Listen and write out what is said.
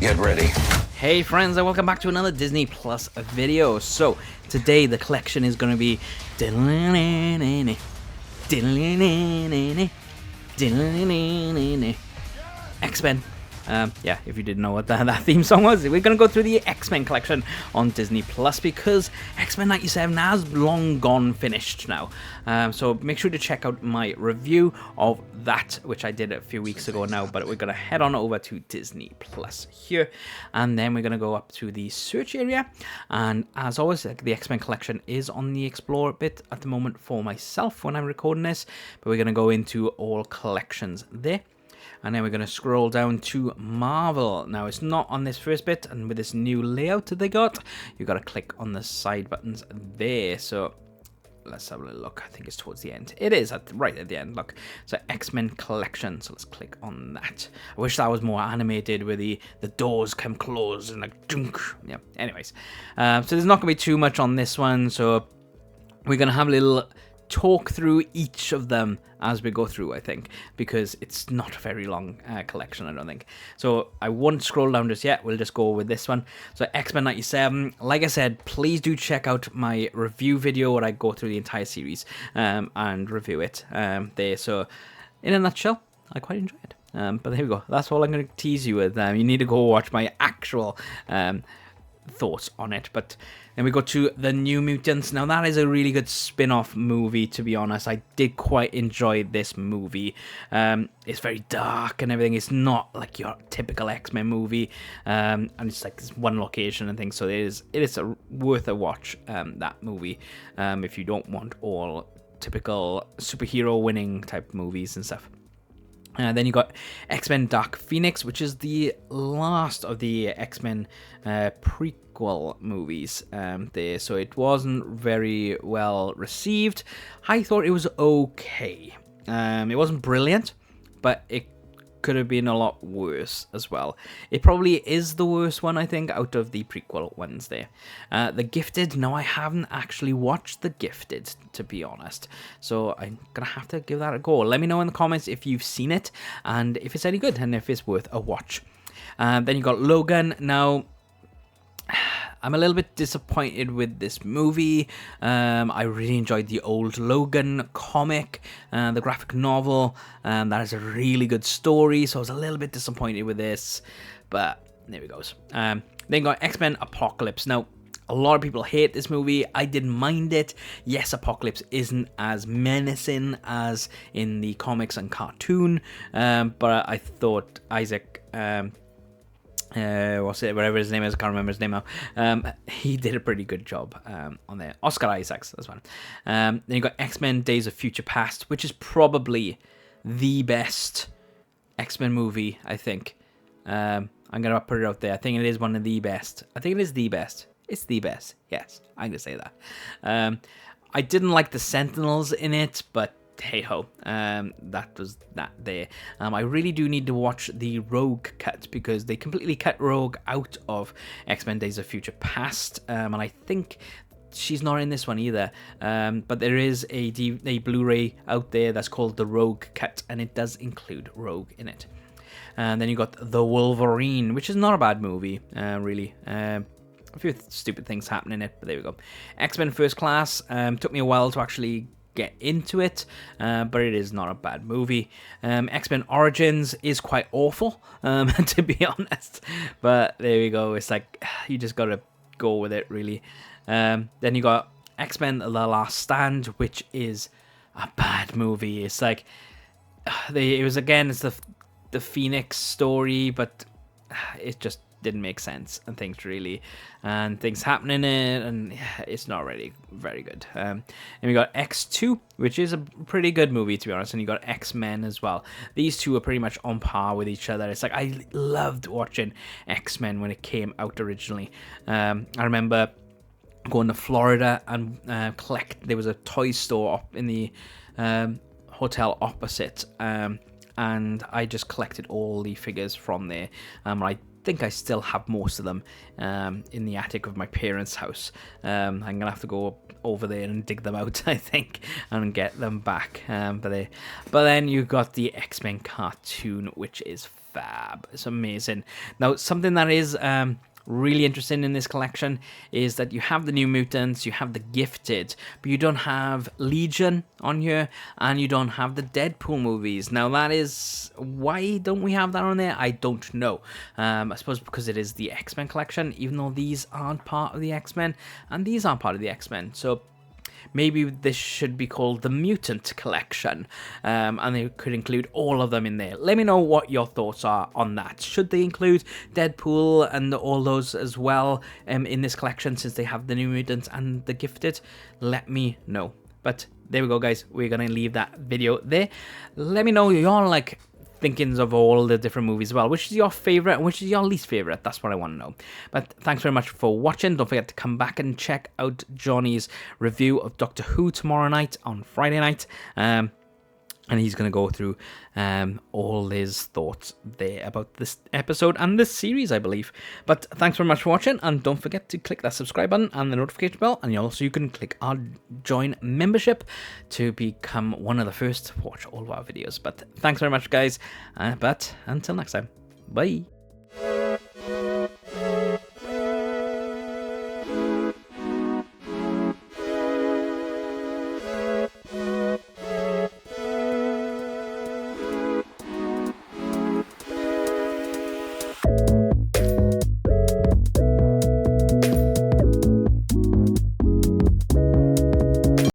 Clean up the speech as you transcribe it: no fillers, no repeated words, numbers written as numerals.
Get ready. Hey friends, and welcome back to another Disney Plus video. So today the collection is going to be X-Men. Yeah, if you didn't know what that theme song was, we're going to go through the X-Men collection on Disney Plus because X-Men 97 has long gone finished now. So make sure to check out my review of that, which I did a few weeks ago now, but we're going to head on over to Disney Plus here, and then we're going to go up to the search area, and as always, the X-Men collection is on the Explore bit at the moment for myself when I'm recording this, but we're going to go into all collections there. And then we're going to scroll down to Marvel. Now, it's not on this first bit, and with this new layout that they got, you've got to click on the side buttons there. So let's have a little look. I think it's towards the end. It is right at the end. Look, so X-Men collection. So let's click on that. I wish that was more animated, where the doors come close and like dunk. Yeah. Anyways, so there's not going to be too much on this one. So we're going to have a little talk through each of them as we go through, I think, because it's not a very long collection, I don't think. So I won't scroll down just yet. We'll just go with this one. So X-Men 97, like I said, please do check out my review video where I go through the entire series and review it there. So in a nutshell, I quite enjoy it. But there we go. That's all I'm going to tease you with. You need to go watch my actual thoughts on it. But then we go to the New Mutants. Now that is a really good spin-off movie, to be honest. I did quite enjoy this movie. It's very dark and everything. It's not like your typical X-Men movie, and it's like this one location and things. So it is worth a watch, that movie, if you don't want all typical superhero winning type movies and stuff. Then you got X-Men Dark Phoenix, which is the last of the X-Men prequel movies there. So it wasn't very well received. I thought it was okay. It wasn't brilliant, but it could have been a lot worse as well. It probably is the worst one, I think, out of the prequel ones there. The Gifted, no, I haven't actually watched The Gifted, to be honest. So I'm going to have to give that a go. Let me know in the comments if you've seen it and if it's any good and if it's worth a watch. Then you got Logan. Now, I'm a little bit disappointed with this movie. I really enjoyed the old Logan comic, the graphic novel. That is a really good story, so I was a little bit disappointed with this, but there we go. Then you got X-Men Apocalypse. Now, a lot of people hate this movie. I didn't mind it. Yes, Apocalypse isn't as menacing as in the comics and cartoon, but I thought Isaac... whatever his name is, I can't remember his name now. He did a pretty good job on there. Oscar Isaacs, that's one. Then you got X-Men Days of Future Past, which is probably the best X-Men movie, I think. I'm going to put it out there. I think it is one of the best. I think it is the best. It's the best. Yes, I'm going to say that. I didn't like the Sentinels in it, but hey ho, that was that there. I really do need to watch the Rogue cut because they completely cut Rogue out of X-Men Days of Future Past, and I think she's not in this one either. But there is a Blu-ray out there that's called the Rogue cut, and it does include Rogue in it. And then you got The Wolverine, which is not a bad movie, really. A few stupid things happen in it, but there we go. X-Men First Class took me a while to actually get into it, but it is not a bad movie. X-Men Origins is quite awful, to be honest, but there we go. It's like you just gotta go with it, really. Then you got X-Men The Last Stand, which is a bad movie. It's like it's the Phoenix story, but it just didn't make sense and things happen in it, and it's not really very good. And we got X2, which is a pretty good movie, to be honest, and you got X-Men as well. These two are pretty much on par with each other. It's like I loved watching X-Men when it came out originally. I remember going to Florida and there was a toy store up in the hotel opposite, and I just collected all the figures from there. I think I still have most of them in the attic of my parents' house. I'm gonna have to go over there and dig them out, I think, and get them back. But then you got the X-Men cartoon, which is fab. It's amazing. Now, something that is really interesting in this collection is that you have the New Mutants, you have the Gifted, but you don't have Legion on here, and you don't have the Deadpool movies. Now, that is, why don't we have that on there? I don't know. I suppose because it is the X-Men collection, even though these aren't part of the X-Men, and these aren't part of the X-Men. So maybe this should be called the Mutant collection, and they could include all of them in there. Let me know what your thoughts are on that. Should they include Deadpool and all those as well in this collection, since they have the New Mutants and the Gifted? Let me know. But there we go, guys. We're going to leave that video there. Let me know your thinkings of all the different movies as well. Which is your favorite and which is your least favorite? That's what I want to know. But thanks very much for watching. Don't forget to come back and check out Johnny's review of Doctor Who tomorrow night on Friday night. And he's going to go through all his thoughts there about this episode and this series, I believe. But thanks very much for watching, and don't forget to click that subscribe button and the notification bell, and also you can click our join membership to become one of the first to watch all of our videos. But thanks very much, guys. But until next time, bye.